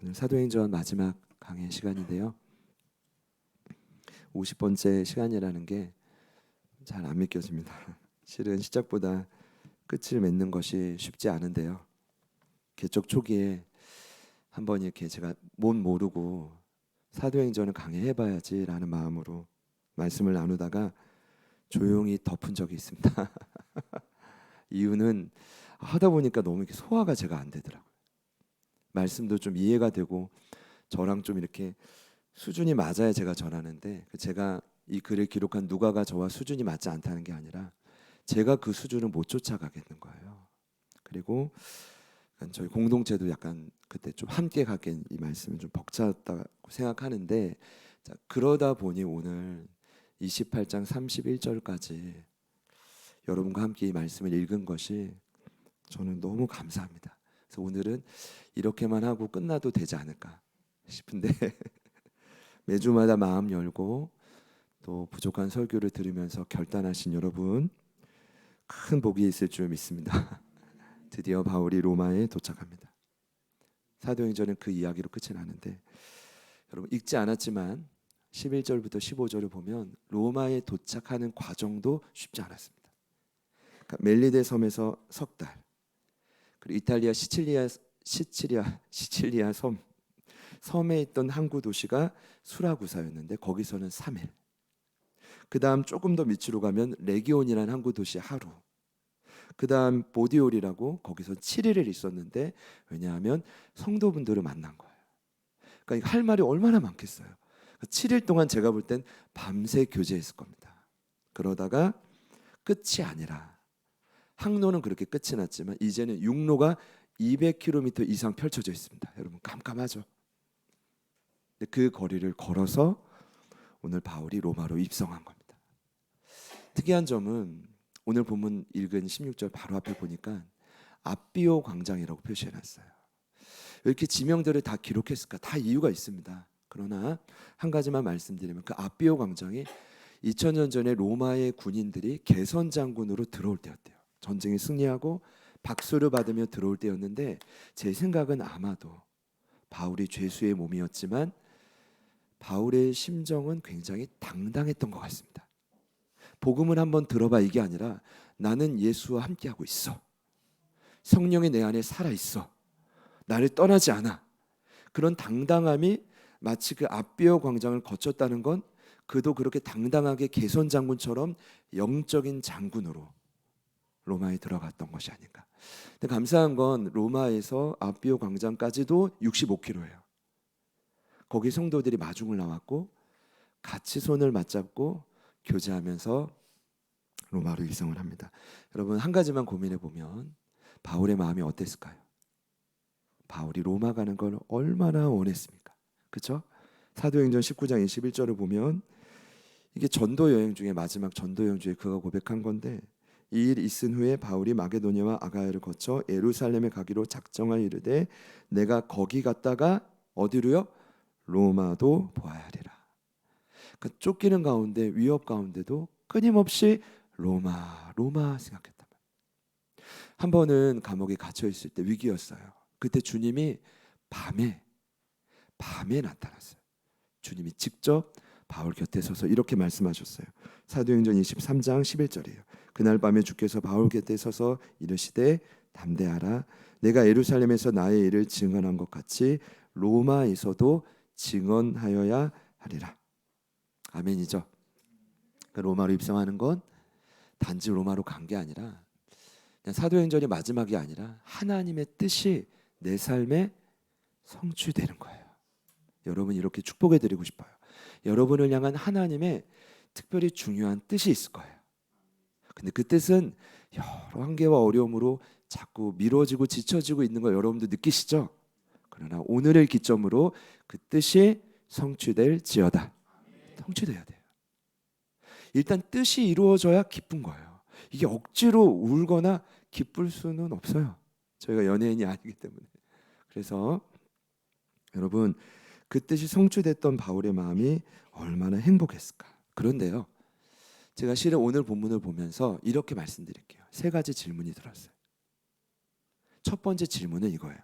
오늘 사도행전 마지막 강의 시간인데요. 50번째 시간이라는 게 잘 안 믿겨집니다. 실은 시작보다 끝을 맺는 것이 쉽지 않은데요. 개척 초기에 한번 이렇게 제가 못 모르고 사도행전을 강의해봐야지라는 마음으로 말씀을 나누다가 조용히 덮은 적이 있습니다. 이유는 하다 보니까 너무 이렇게 소화가 제가 안 되더라고요. 말씀도 좀 이해가 되고 저랑 좀 이렇게 수준이 맞아야 제가 전하는데, 제가 이 글을 기록한 누가가 저와 수준이 맞지 않다는 게 아니라 제가 그 수준을 못 쫓아가겠는 거예요. 그리고 저희 공동체도 약간 그때 좀 함께 가기엔 이 말씀은 좀 벅찼다고 생각하는데, 자, 그러다 보니 오늘 28장 31절까지 여러분과 함께 이 말씀을 읽은 것이 저는 너무 감사합니다. 그래서 오늘은 이렇게만 하고 끝나도 되지 않을까 싶은데 매주마다 마음 열고 또 부족한 설교를 들으면서 결단하신 여러분, 큰 복이 있을 줄 믿습니다. 드디어 바울이 로마에 도착합니다. 사도행전은 그 이야기로 끝이 나는데, 여러분 읽지 않았지만 11절부터 15절을 보면 로마에 도착하는 과정도 쉽지 않았습니다. 그러니까 멜리데 섬에서 석 달, 그리고 이탈리아 시칠리아 섬에 있던 항구 도시가 수라구사였는데 거기서는 3일. 그 다음 조금 더 밑으로 가면 레기온이라는 항구 도시 하루. 그 다음 보디올이라고 거기서 7일을 있었는데, 왜냐하면 성도분들을 만난 거예요. 그러니까 할 말이 얼마나 많겠어요. 7일 동안 제가 볼 땐 밤새 교제했을 겁니다. 그러다가 끝이 아니라, 항로는 그렇게 끝이 났지만 이제는 육로가 200km 이상 펼쳐져 있습니다. 여러분 깜깜하죠. 근데 그 거리를 걸어서 오늘 바울이 로마로 입성한 겁니다. 특이한 점은 오늘 본문 읽은 16절 바로 앞에 보니까 아비오 광장이라고 표시해놨어요. 왜 이렇게 지명들을 다 기록했을까? 다 이유가 있습니다. 그러나 한 가지만 말씀드리면, 그 아비오 광장이 2000년 전에 로마의 군인들이 개선 장군으로 들어올 때였대요. 전쟁에 승리하고 박수를 받으며 들어올 때였는데, 제 생각은 아마도 바울이 죄수의 몸이었지만 바울의 심정은 굉장히 당당했던 것 같습니다. 복음을 한번 들어봐 이게 아니라, 나는 예수와 함께하고 있어. 성령이 내 안에 살아있어. 나를 떠나지 않아. 그런 당당함이 마치 그 아비오 광장을 거쳤다는 건, 그도 그렇게 당당하게 개선 장군처럼 영적인 장군으로 로마에 들어갔던 것이 아닌가. 근데 감사한 건 로마에서 아비오 광장까지도 65km예요. 거기 성도들이 마중을 나왔고 같이 손을 맞잡고 교제하면서 로마로 입성을 합니다. 여러분 한 가지만 고민해 보면 바울의 마음이 어땠을까요? 바울이 로마 가는 걸 얼마나 원했습니까? 그렇죠? 사도행전 19장 21절을 보면 이게 전도 여행 중에 마지막 전도 여행 중에 그가 고백한 건데, 이 일 있은 후에 바울이 마게도냐와 아가야를 거쳐 예루살렘에 가기로 작정하여 이르되 내가 거기 갔다가 어디로요? 로마도 보아야 하리라. 그러니까 쫓기는 가운데, 위협 가운데도 끊임없이 로마 생각했단 말이에요. 한 번은 감옥에 갇혀 있을 때 위기였어요. 그때 주님이 밤에 나타났어요. 주님이 직접 바울 곁에 서서 이렇게 말씀하셨어요. 사도행전 23장 11절이에요. 그날 밤에 주께서 바울 곁에 서서 이르시되 담대하라. 내가 예루살렘에서 나의 일을 증언한 것 같이 로마에서도 증언하여야 하리라. 아멘이죠. 로마로 입성하는 건 단지 로마로 간 게 아니라, 그냥 사도행전이 마지막이 아니라 하나님의 뜻이 내 삶에 성취되는 거예요. 여러분 이렇게 축복해 드리고 싶어요. 여러분을 향한 하나님의 특별히 중요한 뜻이 있을 거예요. 근데 그 뜻은 여러 한계와 어려움으로 자꾸 미뤄지고 지쳐지고 있는 걸 여러분도 느끼시죠? 그러나 오늘을 기점으로 그 뜻이 성취될지어다. 성취돼야 돼요. 일단 뜻이 이루어져야 기쁜 거예요. 이게 억지로 울거나 기쁠 수는 없어요. 저희가 연예인이 아니기 때문에. 그래서 여러분 그 뜻이 성취됐던 바울의 마음이 얼마나 행복했을까. 그런데요, 제가 실은 오늘 본문을 보면서 이렇게 말씀드릴게요. 세 가지 질문이 들었어요. 첫 번째 질문은 이거예요.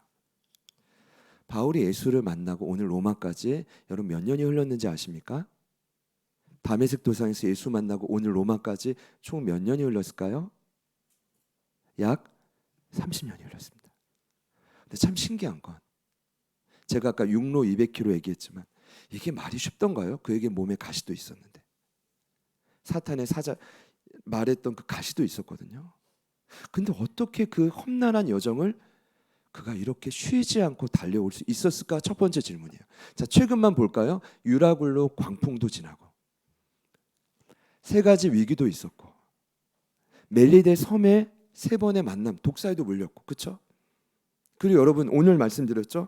바울이 예수를 만나고 오늘 로마까지 여러분 몇 년이 흘렀는지 아십니까? 다메섹 도상에서 예수 만나고 오늘 로마까지 총 몇 년이 흘렀을까요? 약 30년이 흘렀습니다. 근데 참 신기한 건 제가 아까 육로 200km 얘기했지만 이게 말이 쉽던가요? 그에게 몸에 가시도 있었는데 사탄의 사자 말했던 그 가시도 있었거든요. 근데 어떻게 그 험난한 여정을 그가 이렇게 쉬지 않고 달려올 수 있었을까? 첫 번째 질문이에요. 자, 최근만 볼까요? 유라굴로 광풍도 지나고 세 가지 위기도 있었고 멜리데 섬에 세 번의 만남, 독사에도 물렸고, 그렇죠? 그리고 여러분 오늘 말씀드렸죠?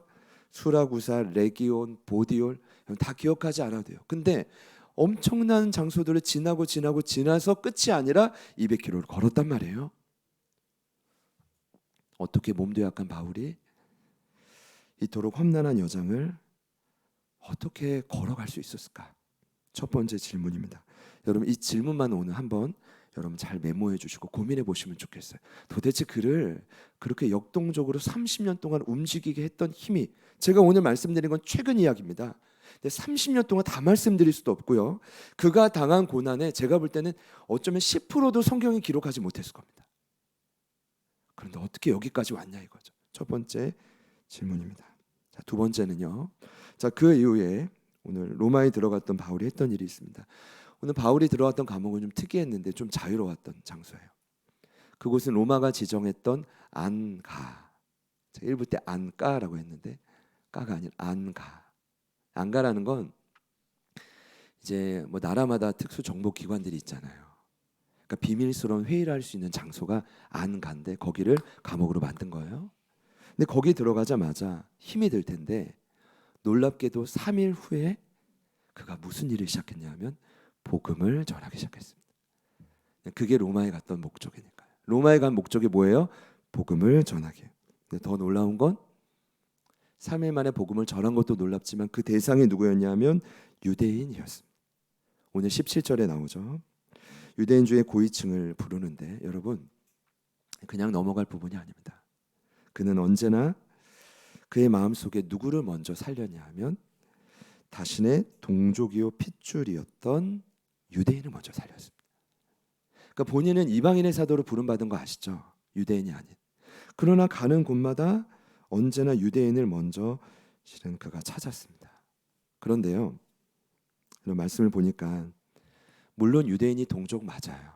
수라구사, 레기온, 보디올 다 기억하지 않아도 돼요. 근데 엄청난 장소들을 지나서 끝이 아니라 200km를 걸었단 말이에요. 어떻게 몸도 약한 바울이 이토록 험난한 여정을 어떻게 걸어갈 수 있었을까? 첫 번째 질문입니다. 여러분 이 질문만 오늘 한번 여러분 잘 메모해 주시고 고민해 보시면 좋겠어요. 도대체 그를 그렇게 역동적으로 30년 동안 움직이게 했던 힘이, 제가 오늘 말씀드린 건 최근 이야기입니다. 근데 30년 동안 다 말씀드릴 수도 없고요. 그가 당한 고난에 제가 볼 때는 어쩌면 10%도 성경이 기록하지 못했을 겁니다. 그런데 어떻게 여기까지 왔냐 이거죠. 첫 번째 질문입니다. 자, 두 번째는요. 자, 그 이후에 오늘 로마에 들어갔던 바울이 했던 일이 있습니다. 오늘 바울이 들어갔던 감옥은 좀 특이했는데 좀 자유로웠던 장소예요. 그곳은 로마가 지정했던 안가. 제가 1부 때 안가라고 했는데 까가 아닌 안가. 안가라는 건 이제 뭐 나라마다 특수 정보 기관들이 있잖아요. 그러니까 비밀스러운 회의를 할 수 있는 장소가 안가인데 거기를 감옥으로 만든 거예요. 근데 거기 들어가자마자 힘이 들 텐데 놀랍게도 3일 후에 그가 무슨 일을 시작했냐면 복음을 전하기 시작했습니다. 그게 로마에 갔던 목적이니까요. 로마에 간 목적이 뭐예요? 복음을 전하기. 근데 더 놀라운 건 3일 만에 복음을 전한 것도 놀랍지만 그 대상이 누구였냐면 유대인이었습니다. 오늘 17절에 나오죠. 유대인주의 고위층을 부르는데 여러분 그냥 넘어갈 부분이 아닙니다. 그는 언제나 그의 마음속에 누구를 먼저 살렸냐 하면 자신의 동족이요 핏줄이었던 유대인을 먼저 살렸습니다. 그러니까 본인은 이방인의 사도로 부름받은 거 아시죠? 유대인이 아닌. 그러나 가는 곳마다 언제나 유대인을 먼저 실은 그가 찾았습니다. 그런데요, 이런 말씀을 보니까 물론 유대인이 동족 맞아요.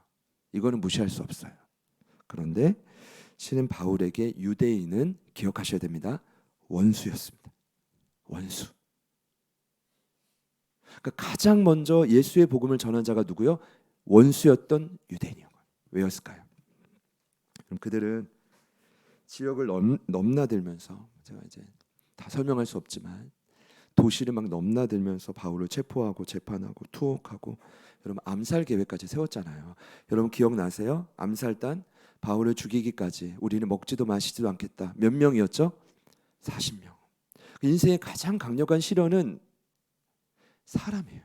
이거는 무시할 수 없어요. 그런데 실은 바울에게 유대인은 기억하셔야 됩니다. 원수였습니다. 원수. 그러니까 가장 먼저 예수의 복음을 전한 자가 누구요? 원수였던 유대인이요. 왜였을까요? 그럼 그들은 지역을 넘나들면서 제가 이제 다 설명할 수 없지만 도시를 막 넘나들면서 바울을 체포하고 재판하고 투옥하고 여러분 암살 계획까지 세웠잖아요. 여러분 기억나세요? 암살단 바울을 죽이기까지 우리는 먹지도 마시지도 않겠다. 몇 명이었죠? 40명. 인생의 가장 강력한 시련은 사람이에요.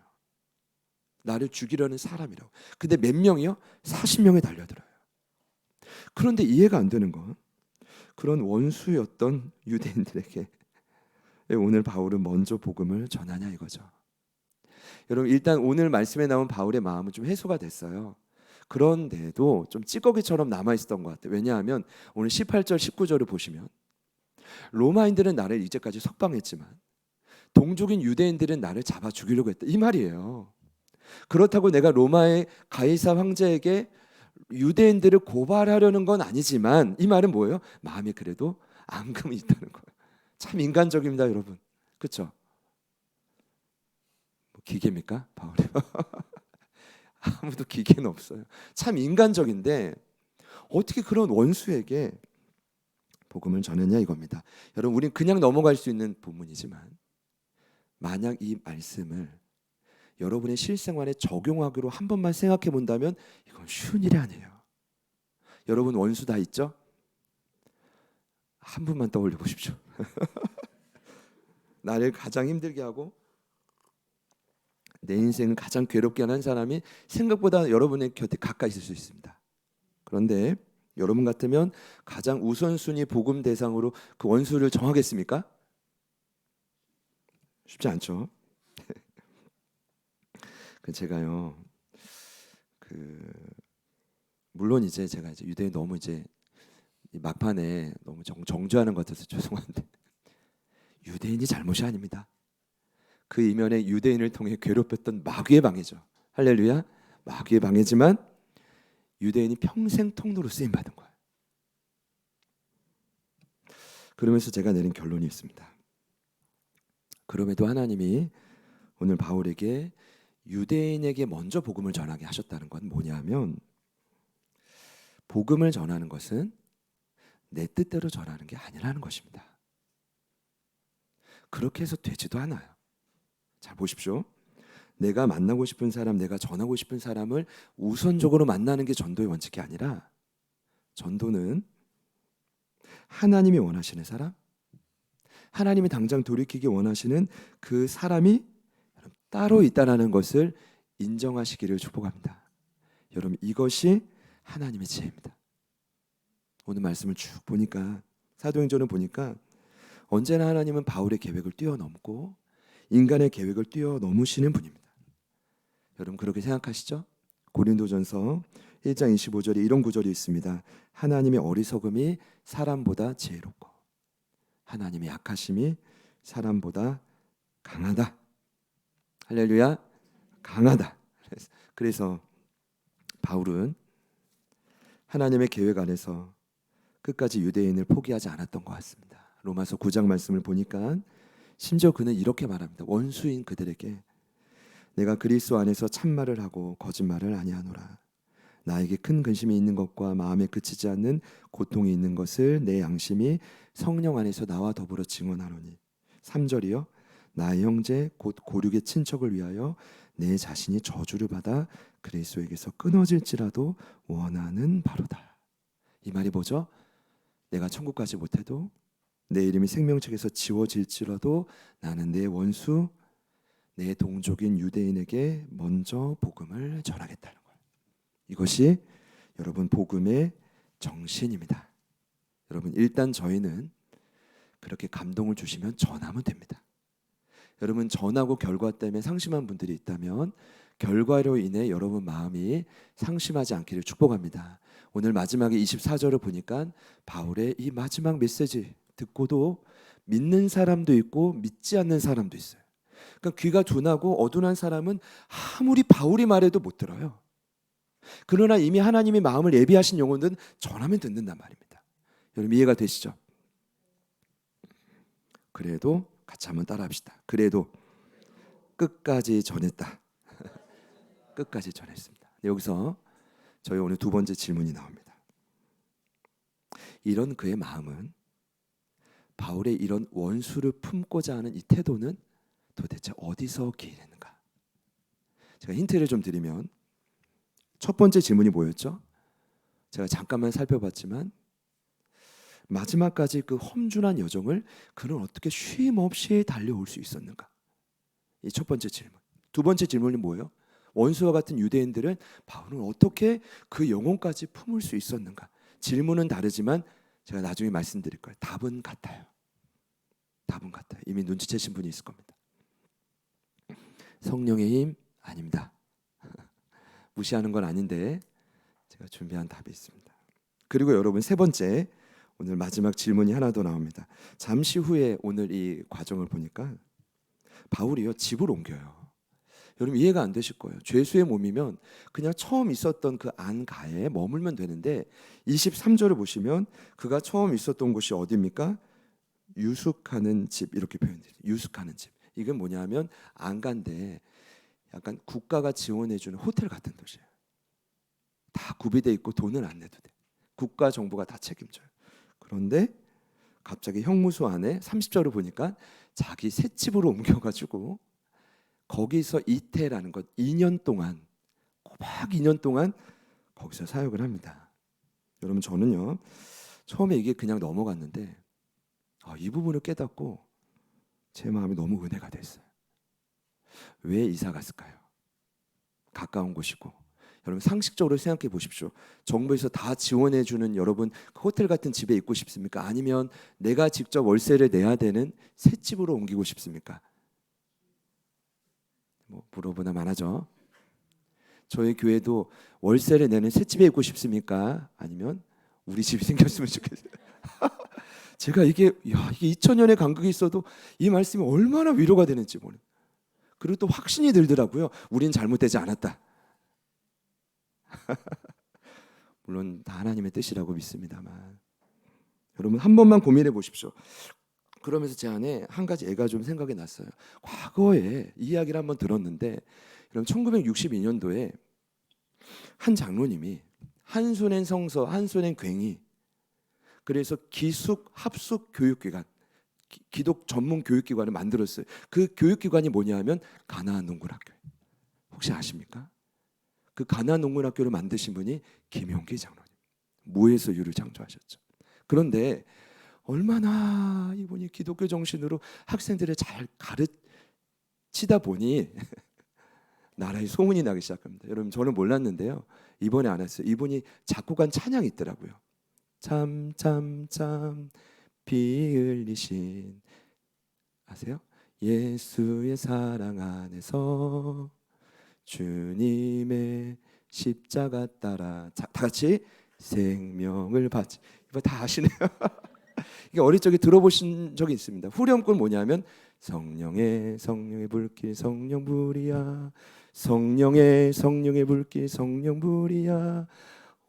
나를 죽이려는 사람이라고. 근데 몇 명이요? 40명에 달려들어요. 그런데 이해가 안 되는 건 그런 원수였던 유대인들에게 오늘 바울은 먼저 복음을 전하냐 이거죠. 여러분 일단 오늘 말씀에 나온 바울의 마음은 좀 해소가 됐어요. 그런데도 좀 찌꺼기처럼 남아있었던 것 같아요. 왜냐하면 오늘 18절 19절을 보시면 로마인들은 나를 이제까지 석방했지만 동족인 유대인들은 나를 잡아 죽이려고 했다 이 말이에요. 그렇다고 내가 로마의 가이사 황제에게 유대인들을 고발하려는 건 아니지만 이 말은 뭐예요? 마음에 그래도 앙금이 있다는 거예요. 참 인간적입니다 여러분. 그렇죠? 뭐 기계입니까? 바울이? 아무도 기계는 없어요. 참 인간적인데 어떻게 그런 원수에게 복음을 전했냐 이겁니다. 여러분 우린 그냥 넘어갈 수 있는 본문이지만 만약 이 말씀을 여러분의 실생활에 적용하기로 한 번만 생각해 본다면 이건 쉬운 일이 아니에요. 여러분 원수 다 있죠? 한 분만 떠올려 보십시오. 나를 가장 힘들게 하고 내 인생을 가장 괴롭게 하는 사람이 생각보다 여러분의 곁에 가까이 있을 수 있습니다. 그런데 여러분 같으면 가장 우선순위 복음 대상으로 그 원수를 정하겠습니까? 쉽지 않죠. 제가요, 물론 이제 제가 이제 유대인 너무 이제 막판에 너무 정죄하는 것 같아서 죄송한데 유대인이 잘못이 아닙니다. 그 이면에 유대인을 통해 괴롭혔던 마귀의 방해죠. 할렐루야. 마귀의 방해지만 유대인이 평생 통로로 쓰임 받은 거예요. 그러면서 제가 내린 결론이 있습니다. 그럼에도 하나님이 오늘 바울에게 유대인에게 먼저 복음을 전하게 하셨다는 건 뭐냐면, 복음을 전하는 것은 내 뜻대로 전하는 게 아니라는 것입니다. 그렇게 해서 되지도 않아요. 자, 보십시오. 내가 만나고 싶은 사람, 내가 전하고 싶은 사람을 우선적으로 만나는 게 전도의 원칙이 아니라, 전도는 하나님이 원하시는 사람, 하나님이 당장 돌이키기 원하시는 그 사람이 따로 있다는 것을 인정하시기를 축복합니다. 여러분, 이것이 하나님의 지혜입니다. 오늘 말씀을 쭉 보니까, 사도행전을 보니까 언제나 하나님은 바울의 계획을 뛰어넘고 인간의 계획을 뛰어넘으시는 분입니다. 여러분, 그렇게 생각하시죠? 고린도전서 1장 25절에 이런 구절이 있습니다. 하나님의 어리석음이 사람보다 지혜롭고 하나님의 약하심이 사람보다 강하다. 할렐루야. 강하다. 그래서 바울은 하나님의 계획 안에서 끝까지 유대인을 포기하지 않았던 것 같습니다. 로마서 9장 말씀을 보니까 심지어 그는 이렇게 말합니다. 원수인 그들에게 내가 그리스도 안에서 참말을 하고 거짓말을 아니하노라. 나에게 큰 근심이 있는 것과 마음에 그치지 않는 고통이 있는 것을 내 양심이 성령 안에서 나와 더불어 증언하노니. 3절이요. 나의 형제 곧 고륙의 친척을 위하여 내 자신이 저주를 받아 그리스도에게서 끊어질지라도 원하는 바로다. 이 말이 뭐죠? 내가 천국 가지 못해도 내 이름이 생명책에서 지워질지라도 나는 내 원수, 내 동족인 유대인에게 먼저 복음을 전하겠다는 거예요. 이것이 여러분 복음의 정신입니다. 여러분, 일단 저희는 그렇게 감동을 주시면 전하면 됩니다. 여러분, 전하고 결과 때문에 상심한 분들이 있다면 결과로 인해 여러분 마음이 상심하지 않기를 축복합니다. 오늘 마지막에 24절을 보니까 바울의 이 마지막 메시지 듣고도 믿는 사람도 있고 믿지 않는 사람도 있어요. 그러니까 귀가 둔하고 어둔한 사람은 아무리 바울이 말해도 못 들어요. 그러나 이미 하나님이 마음을 예비하신 영혼들은 전하면 듣는단 말입니다. 여러분, 이해가 되시죠? 그래도 같이 한번 따라합시다. 그래도 끝까지 전했다. 끝까지 전했습니다. 여기서 저희 오늘 두 번째 질문이 나옵니다. 이런 그의 마음은, 바울의 이런 원수를 품고자 하는 이 태도는 도대체 어디서 기인했는가? 제가 힌트를 좀 드리면, 첫 번째 질문이 뭐였죠? 제가 잠깐만 살펴봤지만 마지막까지 그 험준한 여정을 그는 어떻게 쉼 없이 달려올 수 있었는가? 이 첫 번째 질문. 두 번째 질문이 뭐예요? 원수와 같은 유대인들은 바울은 어떻게 그 영혼까지 품을 수 있었는가? 질문은 다르지만 제가 나중에 말씀드릴 거예요. 답은 같아요. 답은 같아요. 이미 눈치채신 분이 있을 겁니다. 성령의 힘 아닙니다. 무시하는 건 아닌데 제가 준비한 답이 있습니다. 그리고 여러분, 세 번째, 오늘 마지막 질문이 하나 더 나옵니다. 잠시 후에 오늘 이 과정을 보니까 바울이요, 집을 옮겨요. 여러분, 이해가 안 되실 거예요. 죄수의 몸이면 그냥 처음 있었던 그 안가에 머물면 되는데 23절을 보시면 그가 처음 있었던 곳이 어디입니까? 유숙하는 집, 이렇게 표현돼요. 유숙하는 집. 이건 뭐냐면 안가인데 약간 국가가 지원해주는 호텔 같은 곳이에요. 다 구비돼 있고 돈은 안 내도 돼. 국가 정부가 다 책임져요. 그런데 갑자기 형무소 안에 30절을 보니까 자기 새 집으로 옮겨가지고 거기서 이태라는 것, 2년 동안, 꼬박 2년 동안 거기서 사역을 합니다. 여러분, 저는요, 처음에 이게 그냥 넘어갔는데 이 부분을 깨닫고 제 마음이 너무 은혜가 됐어요. 왜 이사 갔을까요? 가까운 곳이고. 여러분, 상식적으로 생각해 보십시오. 정부에서 다 지원해 주는 여러분 호텔 같은 집에 있고 싶습니까? 아니면 내가 직접 월세를 내야 되는 새 집으로 옮기고 싶습니까? 뭐 물어보나 마나죠. 저희 교회도 월세를 내는 새 집에 있고 싶습니까? 아니면 우리 집이 생겼으면 좋겠어요. 제가 이게 2000년의 간극이 있어도 이 말씀이 얼마나 위로가 되는지 모르. 그리고 또 확신이 들더라고요. 우린 잘못되지 않았다. 물론 다 하나님의 뜻이라고 믿습니다만, 여러분 한 번만 고민해 보십시오. 그러면서 제 안에 한 가지 애가 좀 생각이 났어요. 과거에 이 이야기를 한번 들었는데, 그럼 1962년도에 한 장로님이 한 손엔 성서, 한 손엔 괭이, 그래서 기숙 합숙 교육기관, 기독 전문 교육기관을 만들었어요. 그 교육기관이 뭐냐면 가나안 농군학교. 혹시 아십니까? 그 가나안 농군학교를 만드신 분이 김용기 장로님, 무에서 유를 창조하셨죠. 그런데 얼마나 이분이 기독교 정신으로 학생들을 잘 가르치다 보니 나라에 소문이 나기 시작합니다. 여러분 저는 몰랐는데요, 이번에 알았어요. 이분이 작곡한 찬양이 있더라고요. 참 피 흘리신, 아세요? 예수의 사랑 안에서 주님의 십자가 따라, 다 같이 생명을 바치. 이거 다 아시네요. 이게 어릴 적에 들어보신 적이 있습니다. 후렴구는 뭐냐면 성령의 불길 성령불이야, 성령의 불길 성령불이야,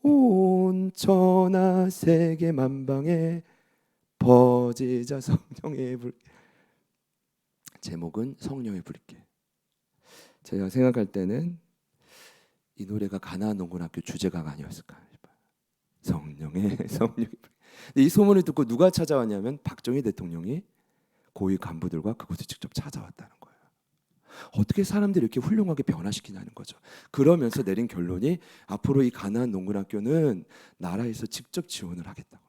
온 천하 세계 만방에 퍼지자 성령의 불길. 제목은 성령의 불길. 제가 생각할 때는 이 노래가 가나안 농군학교 주제가가 아니었을까 싶어요. 성령의 불길. 이 소문을 듣고 누가 찾아왔냐면 박정희 대통령이 고위 간부들과 그곳에 직접 찾아왔다는 거예요. 어떻게 사람들이 이렇게 훌륭하게 변화시키냐는 거죠. 그러면서 내린 결론이 앞으로 이 가나안 농군학교는 나라에서 직접 지원을 하겠다고.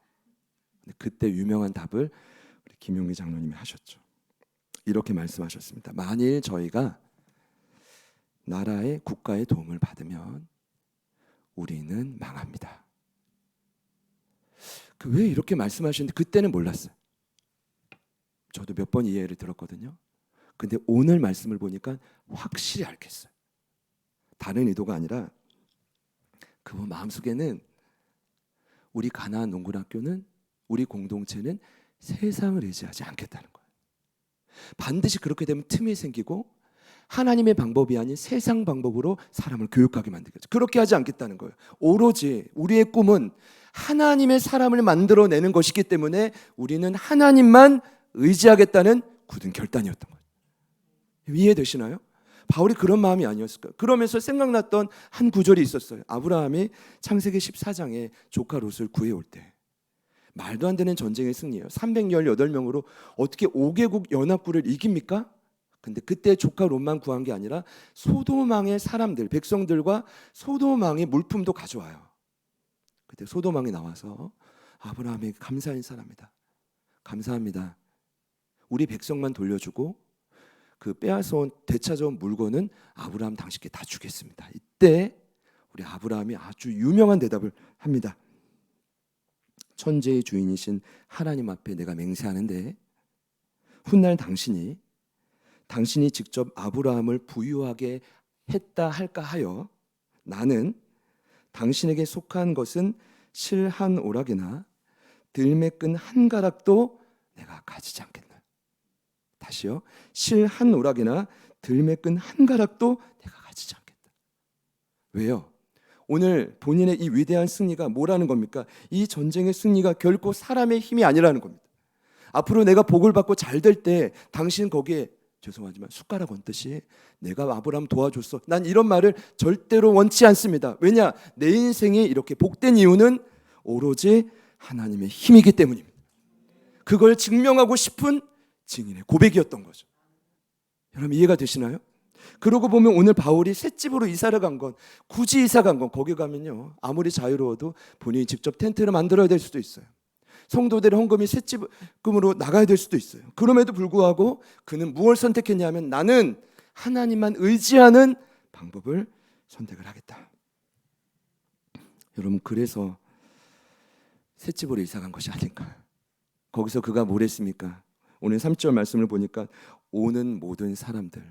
그때 유명한 답을 우리 김용기 장로님이 하셨죠. 이렇게 말씀하셨습니다. 만일 저희가 나라의 국가의 도움을 받으면 우리는 망합니다. 왜 이렇게 말씀하시는데 그때는 몰랐어요. 저도 몇 번 이해를 들었거든요. 근데 오늘 말씀을 보니까 확실히 알겠어요. 다른 의도가 아니라 그분 마음속에는 우리 가나안 농군학교는, 우리 공동체는 세상을 의지하지 않겠다는 거예요. 반드시 그렇게 되면 틈이 생기고 하나님의 방법이 아닌 세상 방법으로 사람을 교육하게 만들겠죠. 그렇게 하지 않겠다는 거예요. 오로지 우리의 꿈은 하나님의 사람을 만들어내는 것이기 때문에 우리는 하나님만 의지하겠다는 굳은 결단이었던 거예요. 이해되시나요? 바울이 그런 마음이 아니었을까요? 그러면서 생각났던 한 구절이 있었어요. 아브라함이 창세기 14장에 조카 롯을 구해올 때, 말도 안 되는 전쟁의 승리예요. 318명으로 어떻게 5개국 연합군을 이깁니까? 근데 그때 조카 롯만 구한 게 아니라 소돔 왕의 사람들, 백성들과 소돔 왕의 물품도 가져와요. 그때 소돔 왕이 나와서 아브라함에게 감사 인사합니다. 감사합니다. 우리 백성만 돌려주고 그 빼앗아온 되찾아온 물건은 아브라함 당신께 다 주겠습니다. 이때 우리 아브라함이 아주 유명한 대답을 합니다. 천재의 주인이신 하나님 앞에 내가 맹세하는데 훗날 당신이 직접 아브라함을 부유하게 했다 할까 하여 나는 당신에게 속한 것은 실 한 오락이나 들매 끈 한 가락도 내가 가지지 않겠나. 다시요. 실 한 오락이나 들매 끈 한 가락도 내가 가지지 않겠다. 왜요? 오늘 본인의 이 위대한 승리가 뭐라는 겁니까? 이 전쟁의 승리가 결코 사람의 힘이 아니라는 겁니다. 앞으로 내가 복을 받고 잘 될 때 당신 거기에, 죄송하지만 숟가락 얹듯이 내가 아브라함 도와줬어, 난 이런 말을 절대로 원치 않습니다. 왜냐? 내 인생이 이렇게 복된 이유는 오로지 하나님의 힘이기 때문입니다. 그걸 증명하고 싶은 증인의 고백이었던 거죠. 여러분 이해가 되시나요? 그러고 보면 오늘 바울이 셋집으로 이사를 간 건, 굳이 이사 간 건, 거기 가면요 아무리 자유로워도 본인이 직접 텐트를 만들어야 될 수도 있어요. 성도들의 헌금이 셋집금으로 나가야 될 수도 있어요. 그럼에도 불구하고 그는 무엇을 선택했냐면 나는 하나님만 의지하는 방법을 선택을 하겠다. 여러분 그래서 셋집으로 이사 간 것이 아닐까. 거기서 그가 뭘 했습니까? 오늘 3절 말씀을 보니까 오는 모든 사람들,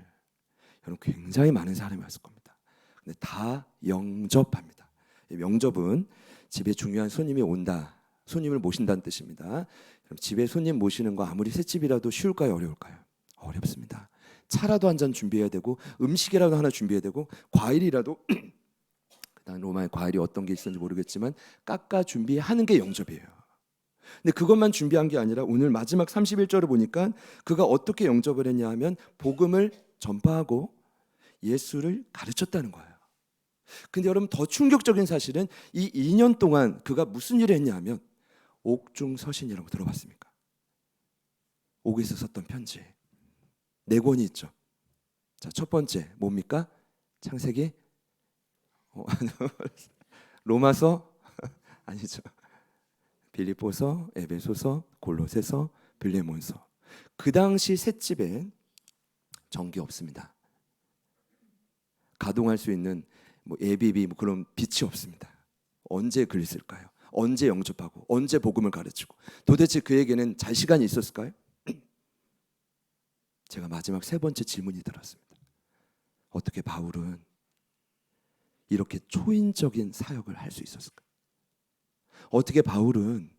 여러분 굉장히 많은 사람이 왔을 겁니다. 근데 다 영접합니다. 영접은 집에 중요한 손님이 온다, 손님을 모신다는 뜻입니다. 그럼 집에 손님 모시는 거 아무리 셋집이라도 쉬울까요, 어려울까요? 어렵습니다. 차라도 한 잔 준비해야 되고, 음식이라도 하나 준비해야 되고, 과일이라도 그다음 로마의 과일이 어떤 게 있었는지 모르겠지만 깎아 준비하는 게 영접이에요. 근데 그것만 준비한 게 아니라 오늘 마지막 31절을 보니까 그가 어떻게 영접을 했냐 하면 복음을 전파하고 예수를 가르쳤다는 거예요. 근데 여러분 더 충격적인 사실은 이 2년 동안 그가 무슨 일을 했냐 하면 옥중서신이라고 들어봤습니까? 옥에서 썼던 편지 4권이 있죠. 자, 첫 번째 뭡니까? 창세기, 로마서 아니죠. 빌립보서, 에베소서, 골로새서, 빌레몬서. 그 당시 셋집에 전기 없습니다. 가동할 수 있는 ABB 그런 빛이 없습니다. 언제 글 쓸까요? 언제 영접하고 언제 복음을 가르치고 도대체 그에게는 잘 시간이 있었을까요? 제가 마지막 3번째 질문이 들었습니다. 어떻게 바울은 이렇게 초인적인 사역을 할 수 있었을까? 어떻게 바울은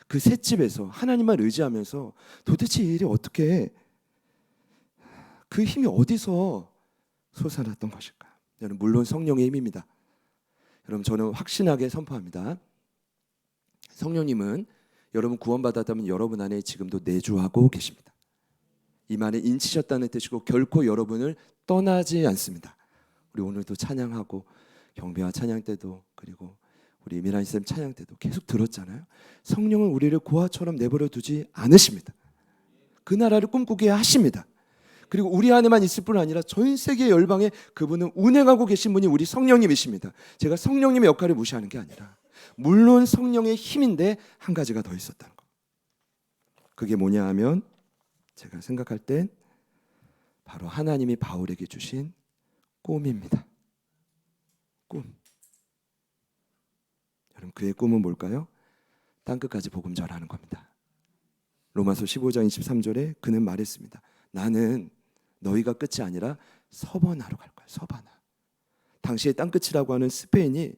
그 셋집에서 하나님만 의지하면서 도대체 이 일이 어떻게, 그 힘이 어디서 솟아났던 것일까? 여러분 물론 성령의 힘입니다. 여러분 저는 확신하게 선포합니다. 성령님은 여러분 구원받았다면 여러분 안에 지금도 내주하고 계십니다. 이 말에 인치셨다는 뜻이고 결코 여러분을 떠나지 않습니다. 우리 오늘도 찬양하고 경배와 찬양 때도 그리고 우리 미란쌤 찬양 때도 계속 들었잖아요. 성령은 우리를 고아처럼 내버려 두지 않으십니다. 그 나라를 꿈꾸게 하십니다. 그리고 우리 안에만 있을 뿐 아니라 전 세계 열방에 그분은 운행하고 계신 분이 우리 성령님이십니다. 제가 성령님의 역할을 무시하는 게 아니라 물론 성령의 힘인데 한 가지가 더 있었다는 거. 그게 뭐냐 하면 제가 생각할 땐 바로 하나님이 바울에게 주신 꿈입니다. 꿈. 여러분 그의 꿈은 뭘까요? 땅끝까지 복음 전하는 겁니다. 로마서 15장 23절에 그는 말했습니다. 나는 너희가 끝이 아니라 서바나로 갈 거야. 서바나. 당시의 땅끝이라고 하는 스페인이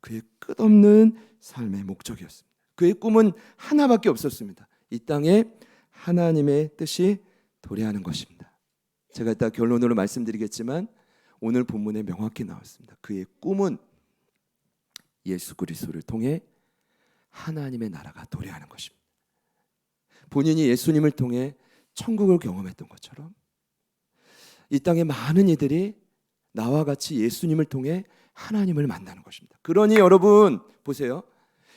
그의 끝없는 삶의 목적이었습니다. 그의 꿈은 하나밖에 없었습니다. 이 땅에 하나님의 뜻이 도래하는 것입니다. 제가 이따 결론으로 말씀드리겠지만 오늘 본문에 명확히 나왔습니다. 그의 꿈은 예수 그리스도를 통해 하나님의 나라가 도래하는 것입니다. 본인이 예수님을 통해 천국을 경험했던 것처럼 이 땅의 많은 이들이 나와 같이 예수님을 통해 하나님을 만나는 것입니다. 그러니 여러분 보세요.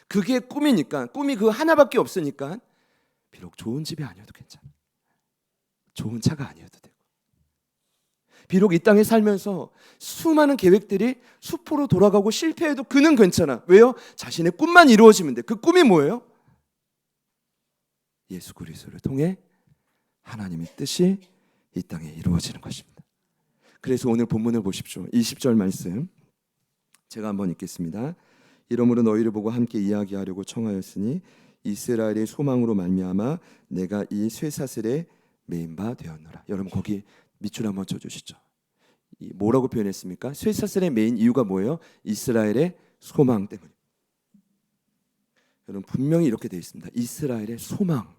그게 꿈이니까, 꿈이 그 하나밖에 없으니까 비록 좋은 집이 아니어도 괜찮아. 좋은 차가 아니어도 되고, 비록 이 땅에 살면서 수많은 계획들이 수포로 돌아가고 실패해도 그는 괜찮아. 왜요? 자신의 꿈만 이루어지면 돼. 그 꿈이 뭐예요? 예수 그리스도를 통해 하나님의 뜻이 이 땅에 이루어지는 것입니다. 그래서 오늘 본문을 보십시오. 20절 말씀 제가 한번 읽겠습니다. 이러므로 너희를 보고 함께 이야기하려고 청하였으니 이스라엘의 소망으로 말미암아 내가 이 쇠사슬에 매인 바 되었노라. 여러분 거기 밑줄 한번 쳐주시죠. 뭐라고 표현했습니까? 쇠사슬에 매인 이유가 뭐예요? 이스라엘의 소망 때문에. 여러분 분명히 이렇게 되어 있습니다. 이스라엘의 소망.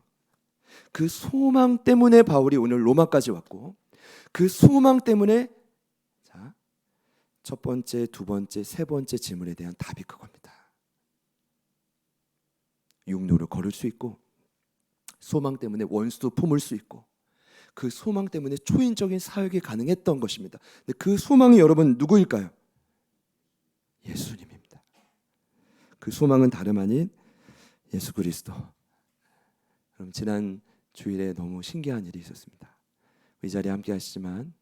그 소망 때문에 바울이 오늘 로마까지 왔고, 그 소망 때문에 자, 첫 번째, 두 번째, 세 번째 질문에 대한 답이 그겁니다. 육로를 걸을 수 있고, 소망 때문에 원수도 품을 수 있고, 그 소망 때문에 초인적인 사역이 가능했던 것입니다. 근데 그 소망이 여러분 누구일까요? 예수님입니다. 그 소망은 다름 아닌 예수 그리스도. 그럼 지난 주일에 너무 신기한 일이 있었습니다. 이 자리에 함께 하시지만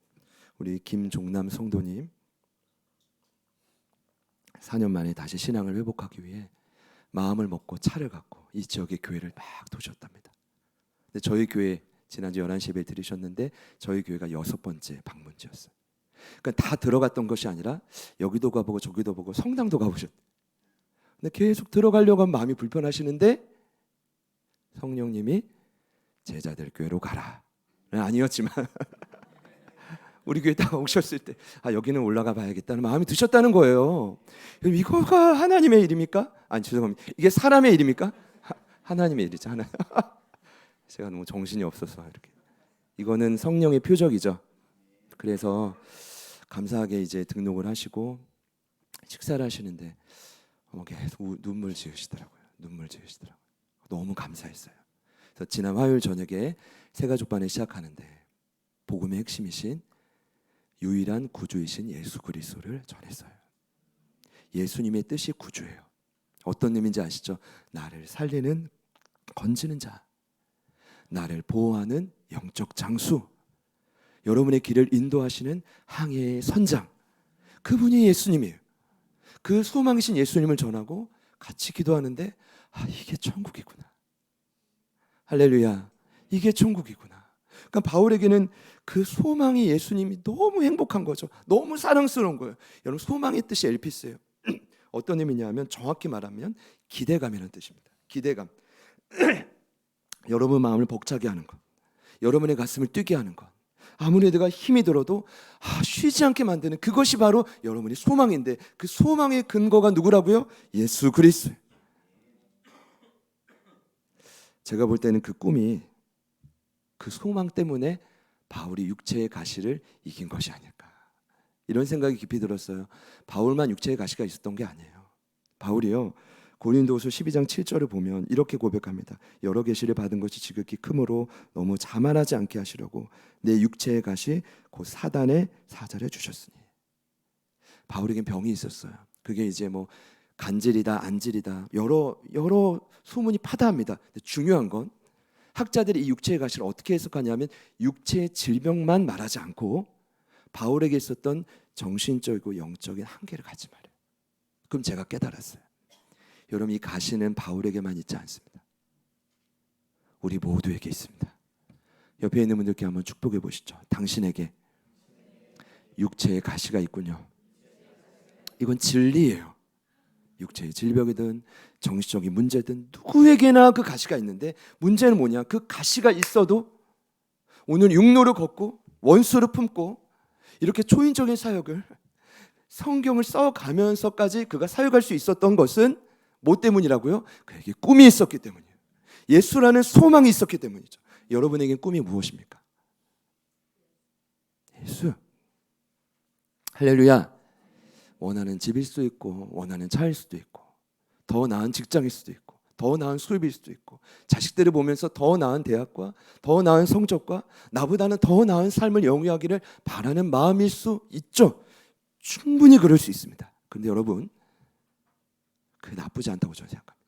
우리 김종남 성도님 4년 만에 다시 신앙을 회복하기 위해 마음을 먹고 차를 갖고 이 지역의 교회를 막 도셨답니다. 근데 저희 교회 지난주 11시 예배 들으셨는데 저희 교회가 6번째 방문지였어요. 그러니까 다 들어갔던 것이 아니라 여기도 가보고 저기도 보고 성당도 가보셨대요. 근데 계속 들어가려고 하면 마음이 불편하시는데 성령님이 제자들 교회로 가라 아니었지만 우리 교회 딱 오셨을 때 여기는 올라가 봐야겠다는 마음이 드셨다는 거예요. 이거가 하나님의 일입니까? 아니 죄송합니다. 이게 사람의 일입니까? 하나님의 일이죠. 하나. 제가 너무 정신이 없어서 이렇게. 이거는 성령의 표적이죠. 그래서 감사하게 이제 등록을 하시고 식사를 하시는데 계속 눈물 지으시더라고요. 눈물 지으시더라고요. 너무 감사했어요. 그래서 지난 화요일 저녁에 새가족반을 시작하는데 복음의 핵심이신 유일한 구주이신 예수 그리스도를 전했어요. 예수님의 뜻이 구주예요. 어떤 의미인지 아시죠? 나를 살리는 건지는 자, 나를 보호하는 영적 장수, 여러분의 길을 인도하시는 항해의 선장, 그분이 예수님이에요. 그 소망이신 예수님을 전하고 같이 기도하는데 이게 천국이구나. 할렐루야. 이게 천국이구나. 그러니까 바울에게는 그 소망이 예수님이 너무 행복한 거죠. 너무 사랑스러운 거예요. 여러분 소망의 뜻이 엘피스예요. 어떤 의미냐면 정확히 말하면 기대감이라는 뜻입니다. 기대감. 여러분 마음을 벅차게 하는 것, 여러분의 가슴을 뛰게 하는 것, 아무리 내가 힘이 들어도 쉬지 않게 만드는 그것이 바로 여러분의 소망인데 그 소망의 근거가 누구라고요? 예수 그리스도. 제가 볼 때는 그 꿈이 그 소망 때문에 바울이 육체의 가시를 이긴 것이 아닐까, 이런 생각이 깊이 들었어요. 바울만 육체의 가시가 있었던 게 아니에요. 바울이요 고린도후서 12장 7절을 보면 이렇게 고백합니다. 여러 계시를 받은 것이 지극히 크므로 너무 자만하지 않게 하시려고 내 육체의 가시 곧 사단의 사자를 주셨으니. 바울에겐 병이 있었어요. 그게 이제 뭐 간질이다 안질이다 여러 소문이 파다합니다. 근데 중요한 건 학자들이 이 육체의 가시를 어떻게 해석하냐면 육체의 질병만 말하지 않고 바울에게 있었던 정신적이고 영적인 한계를 갖지 말아요. 그럼 제가 깨달았어요. 여러분 이 가시는 바울에게만 있지 않습니다. 우리 모두에게 있습니다. 옆에 있는 분들께 한번 축복해 보시죠. 당신에게 육체의 가시가 있군요. 이건 진리예요. 육체의 질병이든 정신적인 문제든 누구에게나 그 가시가 있는데 문제는 뭐냐? 그 가시가 있어도 오늘 육로를 걷고 원수를 품고 이렇게 초인적인 사역을 성경을 써가면서까지 그가 사역할 수 있었던 것은 뭐 때문이라고요? 그에게 꿈이 있었기 때문이에요. 예수라는 소망이 있었기 때문이죠. 여러분에게 꿈이 무엇입니까? 예수. 할렐루야. 원하는 집일 수도 있고 원하는 차일 수도 있고 더 나은 직장일 수도 있고 더 나은 수입일 수도 있고 자식들을 보면서 더 나은 대학과 더 나은 성적과 나보다는 더 나은 삶을 영위하기를 바라는 마음일 수 있죠. 충분히 그럴 수 있습니다. 그런데 여러분 그게 나쁘지 않다고 저는 생각합니다.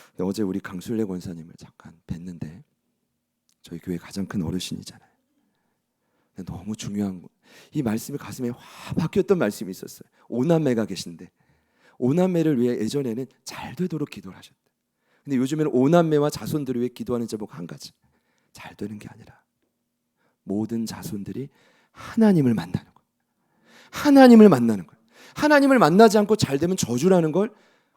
근데 어제 우리 강술래 권사님을 잠깐 뵀는데 저희 교회 가장 큰 어르신이잖아요. 근데 너무 중요한 이 말씀이 가슴에 확 박혔던 말씀이 있었어요. 오남매가 계신데 오남매를 위해 예전에는 잘 되도록 기도를 하셨대요. 근데 요즘에는 오남매와 자손들을 위해 기도하는 제목 한 가지, 잘 되는 게 아니라 모든 자손들이 하나님을 만나는 거예요. 하나님을 만나는 거예요. 하나님을 만나지 않고 잘 되면 저주라는 걸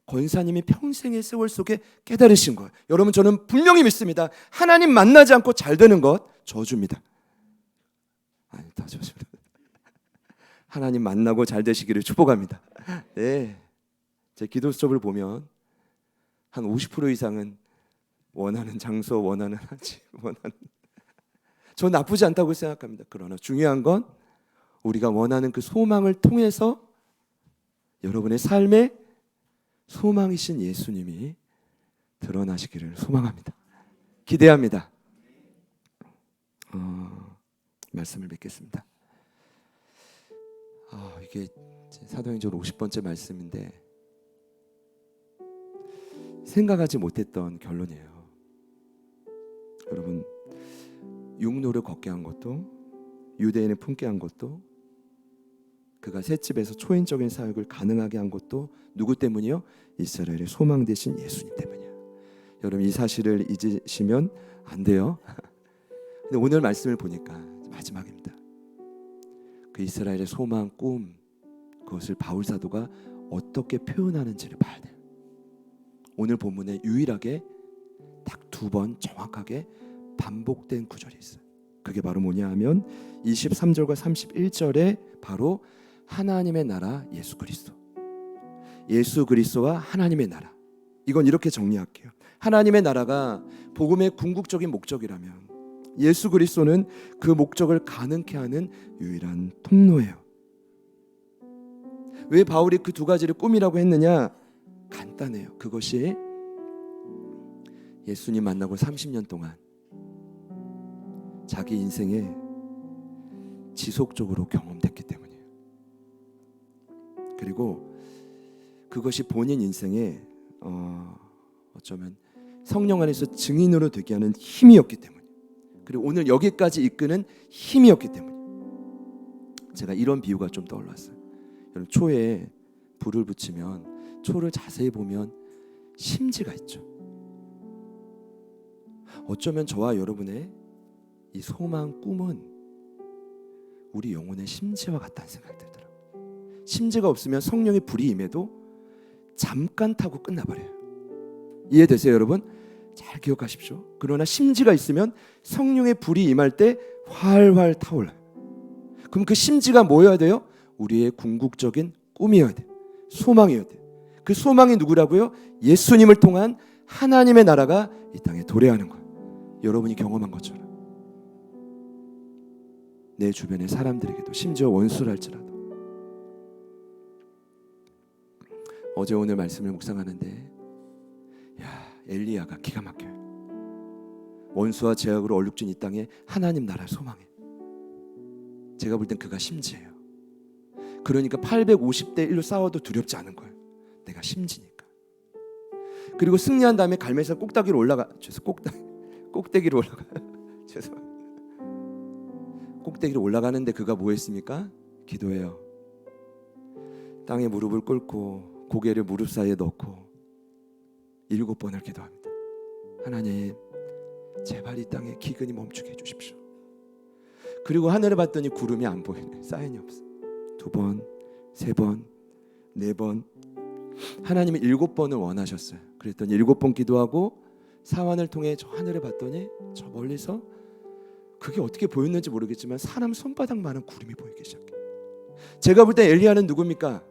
권사님이 평생의 세월 속에 깨달으신 거예요. 여러분 저는 분명히 믿습니다. 하나님 만나지 않고 잘 되는 것 저주입니다. 아니 다 저주입니다. 하나님 만나고 잘 되시기를 축복합니다. 네, 제 기도 수첩을 보면 한 50% 이상은 원하는 장소, 원하는 집, 원하는 저 나쁘지 않다고 생각합니다. 그러나 중요한 건 우리가 원하는 그 소망을 통해서 여러분의 삶에 소망이신 예수님이 드러나시기를 소망합니다. 기대합니다. 말씀을 맺겠습니다. 이게 사도행전 50번째 말씀인데 생각하지 못했던 결론이에요. 여러분 육로를 걷게 한 것도 유대인을 품게 한 것도 그가 셋집에서 초인적인 사역을 가능하게 한 것도 누구 때문이요? 이스라엘의 소망 되신 예수님 때문이에요. 여러분 이 사실을 잊으시면 안 돼요. 근데 오늘 말씀을 보니까 마지막입니다. 그 이스라엘의 소망, 꿈 그것을 바울 사도가 어떻게 표현하는지를 봐야 돼요. 오늘 본문에 유일하게 딱 2번 정확하게 반복된 구절이 있어요. 그게 바로 뭐냐 하면 23절과 31절에 바로 하나님의 나라 예수 그리스도, 예수 그리스도와 하나님의 나라. 이건 이렇게 정리할게요. 하나님의 나라가 복음의 궁극적인 목적이라면 예수 그리스도는 그 목적을 가능케 하는 유일한 통로예요. 왜 바울이 그 두 가지를 꿈이라고 했느냐? 간단해요. 그것이 예수님 만나고 30년 동안 자기 인생에 지속적으로 경험됐기 때문이에요. 그리고 그것이 본인 인생에 어쩌면 성령 안에서 증인으로 되게 하는 힘이었기 때문에, 그리고 오늘 여기까지 이끄는 힘이었기 때문에. 제가 이런 비유가 좀 떠올랐어요. 여러분, 초에 불을 붙이면 초를 자세히 보면 심지가 있죠. 어쩌면 저와 여러분의 이 소망, 꿈은 우리 영혼의 심지와 같다는 생각이 들더라고요. 심지가 없으면 성령의 불이 임해도 잠깐 타고 끝나버려요. 이해되세요, 여러분? 잘 기억하십시오. 그러나 심지가 있으면 성령의 불이 임할 때 활활 타올라요. 그럼 그 심지가 뭐여야 돼요? 우리의 궁극적인 꿈이어야 돼요. 소망이어야 돼요. 그 소망이 누구라고요? 예수님을 통한 하나님의 나라가 이 땅에 도래하는 거예요. 여러분이 경험한 것처럼 내 주변의 사람들에게도, 심지어 원수랄지라도. 어제 오늘 말씀을 묵상하는데 엘리야가 기가 막혀요. 원수와 제약으로 얼룩진 이 땅에 하나님 나라를 소망해. 제가 볼 땐 그가 심지예요. 그러니까 850대 1로 싸워도 두렵지 않은 거예요. 내가 심지니까. 그리고 승리한 다음에 갈멜산 꼭대기로 올라가. 꼭대기로 올라가. 죄송합니다. 꼭대기로 올라가는데 그가 뭐 했습니까? 기도해요. 땅에 무릎을 꿇고 고개를 무릎 사이에 넣고 7번을 기도합니다. 하나님, 제발 이 땅에 기근이 멈추게 해주십시오. 그리고 하늘을 봤더니 구름이 안 보이네. 사인이 없어. 2번, 3번, 4번. 하나님이 7번을 원하셨어요. 그랬더니 7번 기도하고 사환을 통해 저 하늘을 봤더니 저 멀리서, 그게 어떻게 보였는지 모르겠지만 사람 손바닥만한 구름이 보이기 시작해요. 제가 볼 때 엘리야는 누굽니까?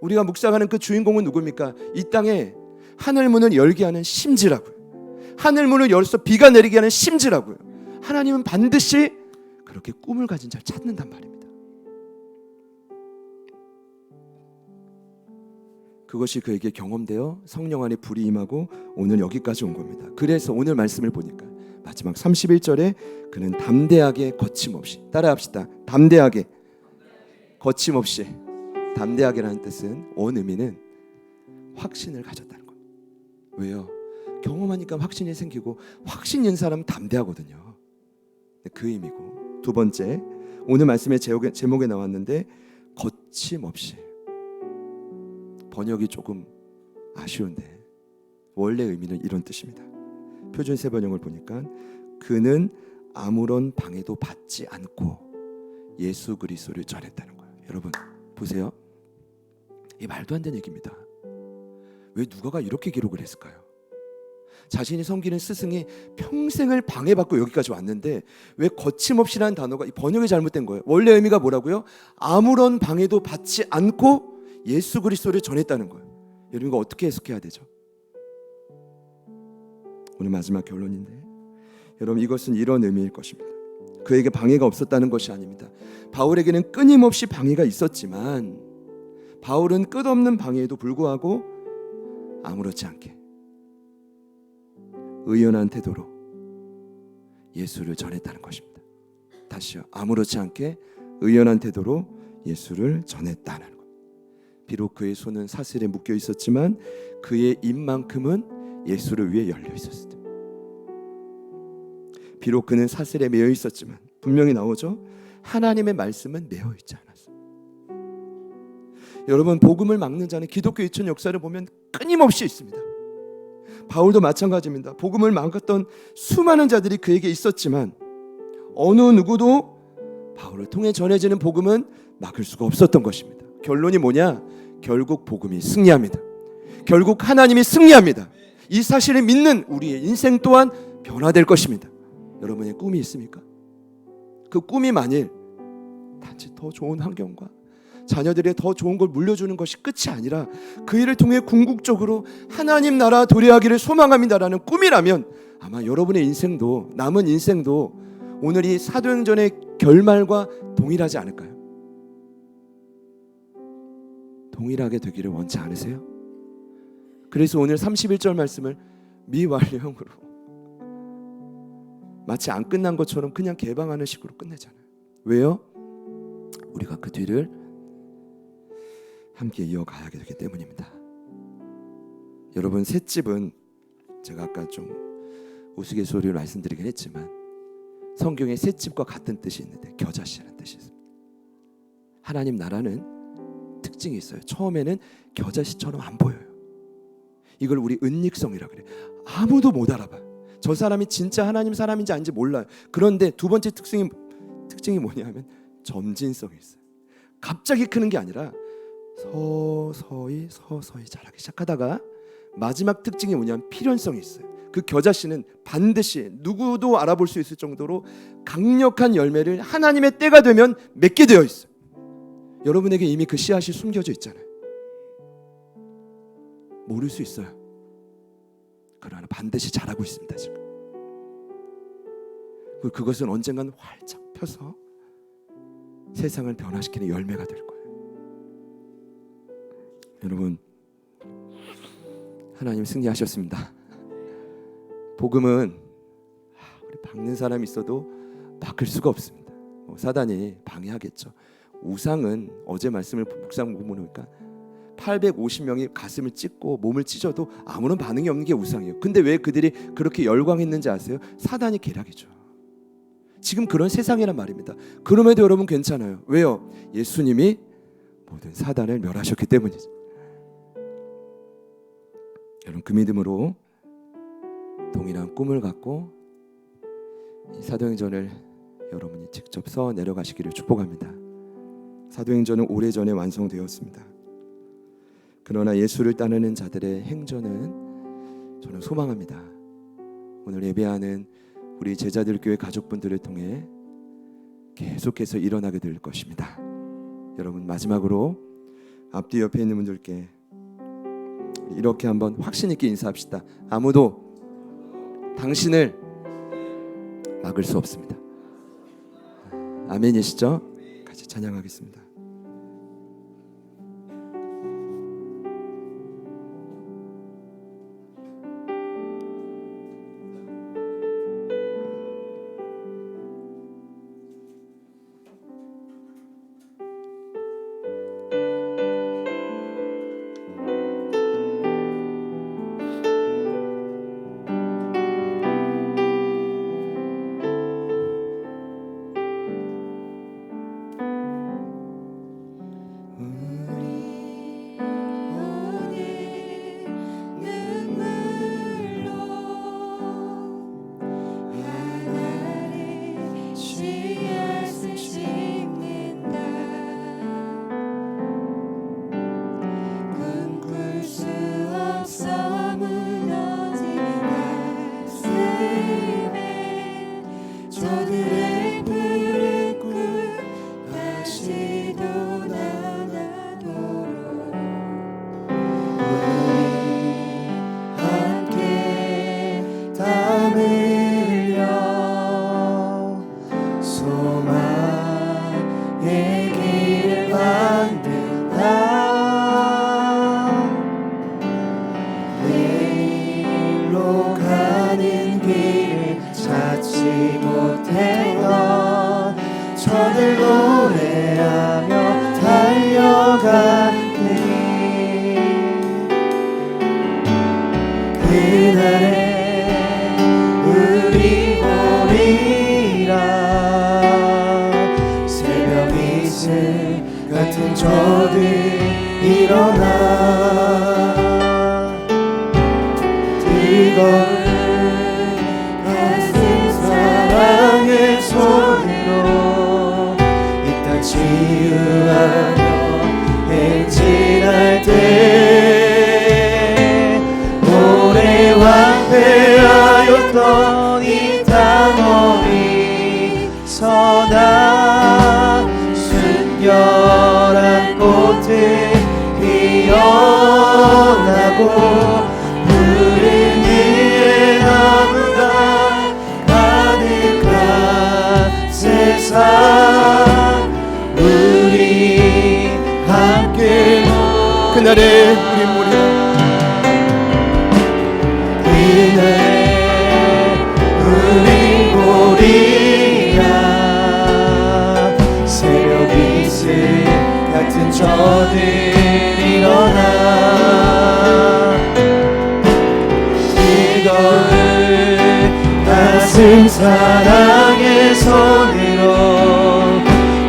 우리가 묵상하는 그 주인공은 누굽니까? 이 땅에 하늘문을 열게 하는 심지라고요. 하늘문을 열어서 비가 내리게 하는 심지라고요. 하나님은 반드시 그렇게 꿈을 가진 자를 찾는단 말입니다. 그것이 그에게 경험되어 성령 안에 불이 임하고 오늘 여기까지 온 겁니다. 그래서 오늘 말씀을 보니까 마지막 31절에 그는 담대하게 거침없이, 따라합시다. 담대하게 거침없이. 담대하게라는 뜻은, 원 의미는 확신을 가졌다는 거예요. 왜요? 경험하니까 확신이 생기고, 확신 있는 사람은 담대하거든요. 그 의미고. 두 번째, 오늘 말씀의 제목에 나왔는데 거침없이. 번역이 조금 아쉬운데 원래 의미는 이런 뜻입니다. 표준 세번역을 보니까 그는 아무런 방해도 받지 않고 예수 그리스도를 전했다는 거예요. 여러분 보세요. 이 말도 안 되는 얘기입니다. 왜 누가가 이렇게 기록을 했을까요? 자신이 섬기는 스승이 평생을 방해받고 여기까지 왔는데 왜 거침없이라는 단어가, 이 번역이 잘못된 거예요. 원래 의미가 뭐라고요? 아무런 방해도 받지 않고 예수 그리스도를 전했다는 거예요. 여러분 이거 어떻게 해석해야 되죠? 오늘 마지막 결론인데, 여러분 이것은 이런 의미일 것입니다. 그에게 방해가 없었다는 것이 아닙니다. 바울에게는 끊임없이 방해가 있었지만 바울은 끝없는 방해에도 불구하고 아무렇지 않게 의연한 태도로 예수를 전했다는 것입니다. 다시요. 아무렇지 않게 의연한 태도로 예수를 전했다는 것. 비록 그의 손은 사슬에 묶여 있었지만 그의 입만큼은 예수를 위해 열려 있었습니다. 비록 그는 사슬에 매여 있었지만 분명히 나오죠. 하나님의 말씀은 매여 있지 않았어요. 여러분 복음을 막는 자는 기독교 2000 역사를 보면 끊임없이 있습니다. 바울도 마찬가지입니다. 복음을 막았던 수많은 자들이 그에게 있었지만 어느 누구도 바울을 통해 전해지는 복음은 막을 수가 없었던 것입니다. 결론이 뭐냐? 결국 복음이 승리합니다. 결국 하나님이 승리합니다. 이 사실을 믿는 우리의 인생 또한 변화될 것입니다. 여러분의 꿈이 있습니까? 그 꿈이 만일 단지 더 좋은 환경과 자녀들의 더 좋은 걸 물려주는 것이 끝이 아니라 그 일을 통해 궁극적으로 하나님 나라 도래하기를 소망합니다라는 꿈이라면 아마 여러분의 인생도, 남은 인생도 오늘 이 사도행전의 결말과 동일하지 않을까요? 동일하게 되기를 원치 않으세요? 그래서 오늘 31절 말씀을 미완료형으로 마치 안 끝난 것처럼 그냥 개방하는 식으로 끝내잖아요. 왜요? 우리가 그 뒤를 함께 이어가야 되기 때문입니다. 여러분, 셋집은 제가 아까 좀 우스갯소리로 말씀드리긴 했지만 성경에 셋집과 같은 뜻이 있는데 겨자씨라는 뜻이 있습니다. 하나님 나라는 특징이 있어요. 처음에는 겨자씨처럼 안 보여요. 이걸 우리 은닉성이라고 그래요. 아무도 못 알아봐요. 저 사람이 진짜 하나님 사람인지 아닌지 몰라요. 그런데 두 번째 특징이 뭐냐면 점진성이 있어요. 갑자기 크는 게 아니라 서서히 자라기 시작하다가 마지막 특징이 뭐냐면 필연성이 있어요. 그 겨자씨는 반드시 누구도 알아볼 수 있을 정도로 강력한 열매를 하나님의 때가 되면 맺게 되어 있어요. 여러분에게 이미 그 씨앗이 숨겨져 있잖아요. 모를 수 있어요. 그러나 반드시 자라고 있습니다. 지금 그것은 언젠간 활짝 펴서 세상을 변화시키는 열매가 될 거예요. 여러분, 하나님 승리하셨습니다. 복음은 우리 박는 사람이 있어도 바꿀 수가 없습니다. 사단이 방해하겠죠. 우상은 어제 말씀을 묵상 보니까 850명이 가슴을 찢고 몸을 찢어도 아무런 반응이 없는 게 우상이에요. 근데 왜 그들이 그렇게 열광했는지 아세요? 사단이 계략이죠. 지금 그런 세상이란 말입니다. 그럼에도 여러분 괜찮아요. 왜요? 예수님이 모든 사단을 멸하셨기 때문이죠. 여러분, 그 믿음으로 동일한 꿈을 갖고 이 사도행전을 여러분이 직접 써 내려가시기를 축복합니다. 사도행전은 오래전에 완성되었습니다. 그러나 예수를 따르는 자들의 행전은 저는 소망합니다. 오늘 예배하는 우리 제자들 교회 가족분들을 통해 계속해서 일어나게 될 것입니다. 여러분, 마지막으로 앞뒤 옆에 있는 분들께 이렇게 한번 확신 있게 인사합시다. 아무도 당신을 막을 수 없습니다. 아멘이시죠? 같이 찬양하겠습니다. 이 땅 어리 서다 순결한 꽃들 피어나고 푸른 위에 나무가 가득한 세상 우리 함께 그날에 우리 모리라 우리 모리라 새벽 이슬 같은 저들 일어나 뜨거운 가슴 사랑의 손으로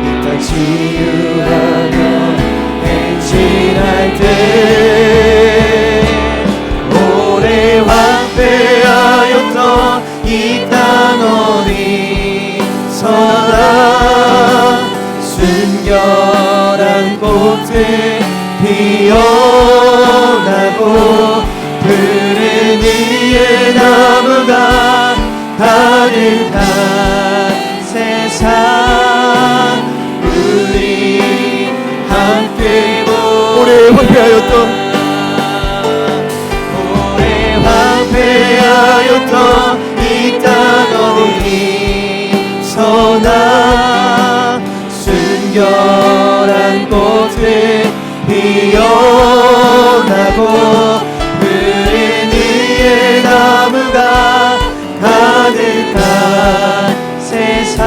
이 땅 치유하며 행진할 때 오래 황폐하였던 이 땅 어디서나 순결한 꽃들 피어나고 푸른 위에 나무가 가득한 세상 우리 함께 오래 황폐하였던 이 땅 어디서나 순결한 꽃들 피어나고 푸른 위에 나무가 가득한 세상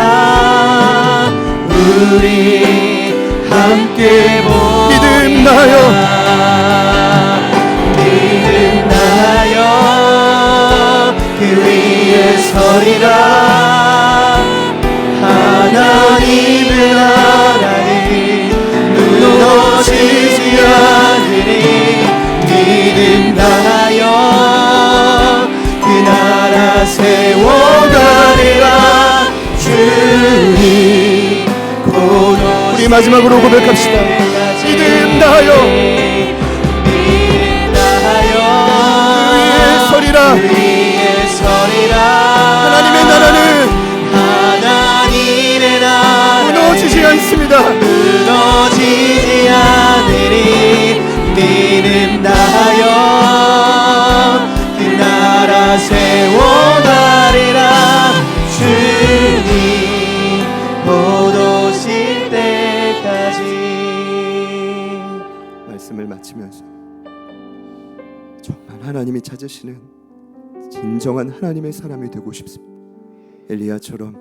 우리 함께 믿음 나여 그 위에 서리라 하나님은 하나님 무너지지 않으리 믿음 다하여 그 나라 세워가리라 주님 우리 마지막으로 고백합시다. 믿음 다하여 위에 서리라 하나님의 나라는 무너지지 않습니다. 무너지지 않으리 믿음 다하여 그 나라 세워가리라 주님 곧 오실 때까지. 말씀을 마치면서 정말 하나님이 찾으시는 진정한 하나님의 사람이 되고 싶습니다. 엘리야처럼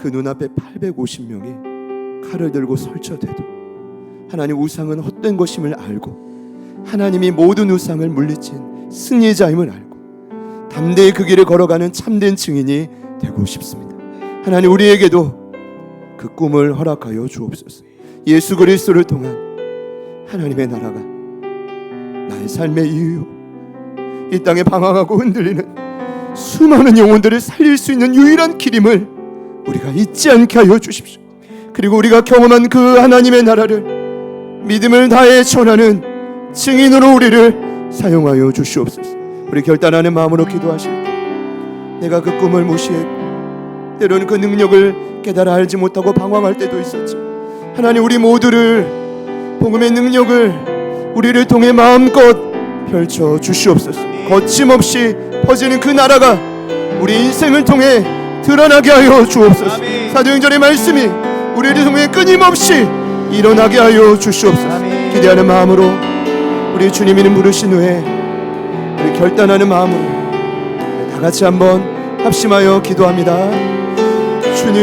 그 눈앞에 850명이 칼을 들고 설쳐대도 하나님 우상은 헛된 것임을 알고 하나님이 모든 우상을 물리친 승리자임을 알고 담대히 그 길을 걸어가는 참된 증인이 되고 싶습니다. 하나님 우리에게도 그 꿈을 허락하여 주옵소서. 예수 그리스도를 통한 하나님의 나라가 나의 삶의 이유요, 이 땅에 방황하고 흔들리는 수많은 영혼들을 살릴 수 있는 유일한 길임을 우리가 잊지 않게 하여 주십시오. 그리고 우리가 경험한 그 하나님의 나라를 믿음을 다해 전하는 증인으로 우리를 사용하여 주시옵소서. 우리 결단하는 마음으로 기도하실 때 내가 그 꿈을 무시했고 때로는 그 능력을 깨달아 알지 못하고 방황할 때도 있었지. 하나님 우리 모두를 복음의 능력을 우리를 통해 마음껏 펼쳐 주시옵소서. 거침없이 퍼지는 그 나라가 우리 인생을 통해 드러나게 하여 주옵소서. 사도행전의 말씀이 우리를 통해 끊임없이 일어나게 하여 주시옵소서. 기대하는 마음으로 우리 주님이 부르신 후에 우리 결단하는 마음으로 다 같이 한번 합심하여 기도합니다. 주님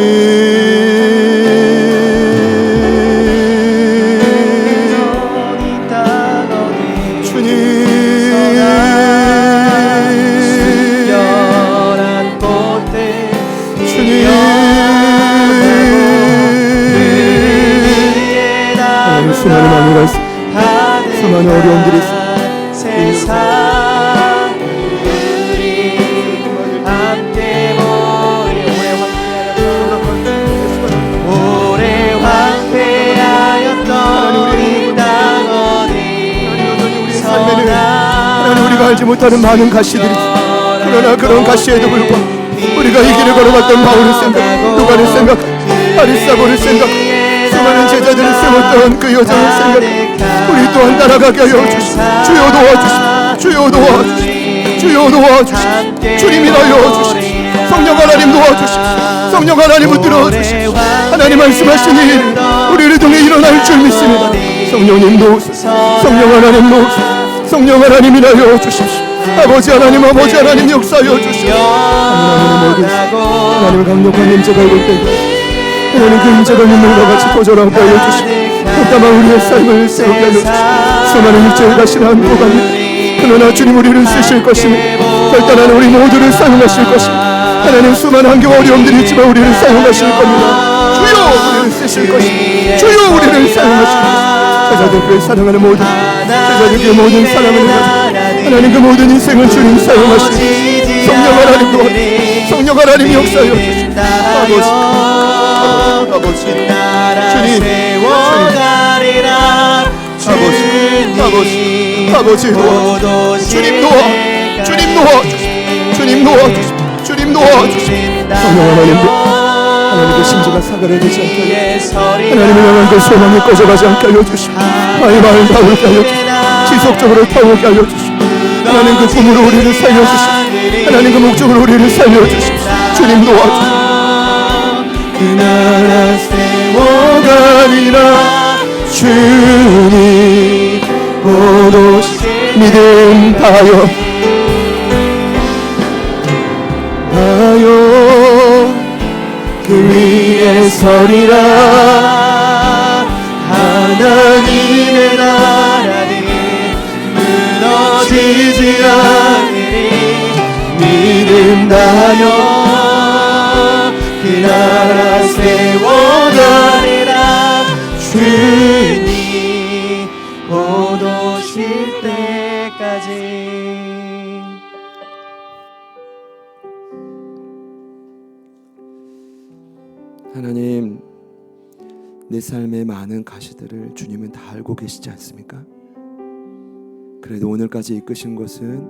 수많은 안위가 있습니다. 수많은 어려움들이 있습니다. 세상 우리 함께 오래 황폐하였던 이 땅 어디서나 하나님 우리가 알지 못하는 많은 가시들이 있습니다. 그러나 그런 가시에도 불구하고 우리가 이 길을 걸어갔던 바울을 생각, 누가를 생각, 아리스도를 생각, 수많은 수많은 제자들을 세웠던 그 여정을 생각해 우리 또한 따라가게 하여 주시옵소서. 주여 도와주시옵소서. 주여 도와주시옵소서. 주여 도와주시옵소서. 주님이라여 주시옵소서. 성령 하나님 도와주시옵소서. 성령 하나님 붙들어 주시옵소서. 하나님 말씀하신 일 우리를 통해 일어날 줄 믿습니다. 성령님 도우소서. 성령 하나님 도우소서. 성령 하나님이라여 주십시오. 아버지 하나님, 아버지 하나님 역사하여 주시옵소서. 하나님 강력한 임재가 올 때 하나님 그 임재가 눈물과 같이 도전하게 하여 주시고 다만 우리의 삶을 새롭게 하여 주시고 수많은 일제를 다시 안고 가니 그러나 주님 우리를 쓰실 것이며 결단하는 우리 모두를 사용하실 것입니다. 하나님 수많은 환경 어려움들이 있지만 우리를 사용하실 겁니다. 주여 우리를 쓰실 것입니다. 주여 우리를 사용하실 것입니다. 제자들을 사랑하는 모든 제자들의 모든 사랑을 가지고 하나님 그 모든 인생을 주님 사용하시고 성령 하나님 도와주시고 성령 하나님 역사하여 주시고 아버지 주님 아버지 도와주시고 주님 도와주시고 주님 도와주시고 주님 도와주시고 성령 하나님의 심지가 사가려 되지 않게 하여 하나님을 향한 그 소망이 꺼져가지 않게 하여 주시고 나의 마음을 타오르게 하여 주시고 지속적으로 타오르게 하여 주시고 하나님 그 꿈으로 우리를 살려주시고 하나님 그 목적으로 우리를 살려주시고 주님 도와주시고 그 나라 세워가리라 주님 오롯이 믿음 다하여 그 위에 서리라 하나님의 나라는 무너지지 않으리 믿음 다하여 그 나라 세워가리라 주님 곧 오실 때까지. 하나님, 내 삶의 많은 가시들을 주님은 다 알고 계시지 않습니까? 그래도 오늘까지 이끄신 것은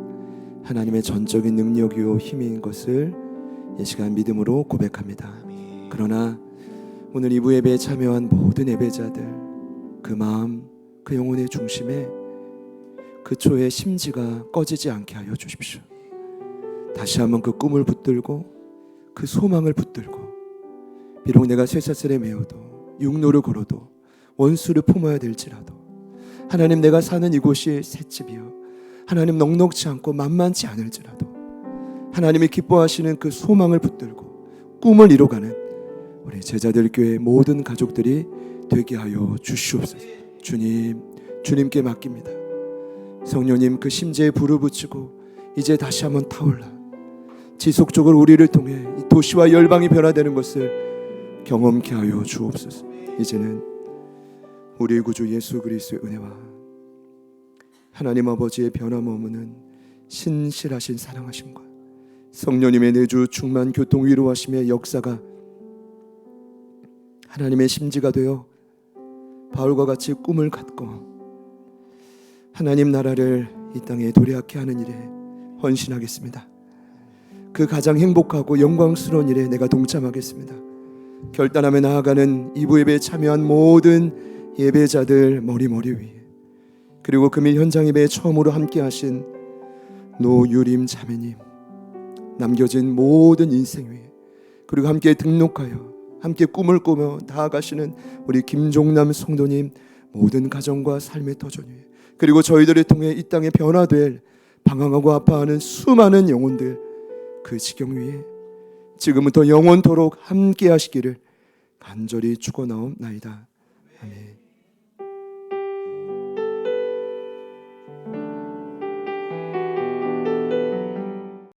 하나님의 전적인 능력이요 힘인 것을 이 시간 믿음으로 고백합니다. 그러나 오늘 2부 예배에 참여한 모든 예배자들 그 마음, 그 영혼의 중심에 그 초의 심지가 꺼지지 않게 하여 주십시오. 다시 한번 그 꿈을 붙들고 그 소망을 붙들고 비록 내가 쇠사슬에 매어도 육로를 걸어도 원수를 품어야 될지라도 하나님 내가 사는 이곳이 셋집이여 하나님 넉넉지 않고 만만치 않을지라도 하나님이 기뻐하시는 그 소망을 붙들고 꿈을 이뤄가는 우리 제자들 교회 모든 가족들이 되게 하여 주시옵소서. 주님, 주님께 맡깁니다. 성령님 그 심재에 불을 붙이고 이제 다시 한번 타올라 지속적으로 우리를 통해 이 도시와 열방이 변화되는 것을 경험케 하여 주옵소서. 이제는 우리 구주 예수 그리스도의 은혜와 하나님 아버지의 변함없는 신실하신 사랑하심과 성령님의 내주 충만 교통 위로하심의 역사가 하나님의 심지가 되어 바울과 같이 꿈을 갖고 하나님 나라를 이 땅에 도래하게 하는 일에 헌신하겠습니다. 그 가장 행복하고 영광스러운 일에 내가 동참하겠습니다. 결단하며 나아가는 2부 예배에 참여한 모든 예배자들 머리 위에 그리고 금일 현장 예배에 처음으로 함께 하신 노유림 자매님 남겨진 모든 인생 위에 그리고 함께 등록하여 함께 꿈을 꾸며 나아가시는 우리 김종남 성도님 모든 가정과 삶의 터전 위에 그리고 저희들을 통해 이 땅에 변화될 방황하고 아파하는 수많은 영혼들 그 지경 위에 지금부터 영원토록 함께 하시기를 간절히 축원하옵나이다. 아멘.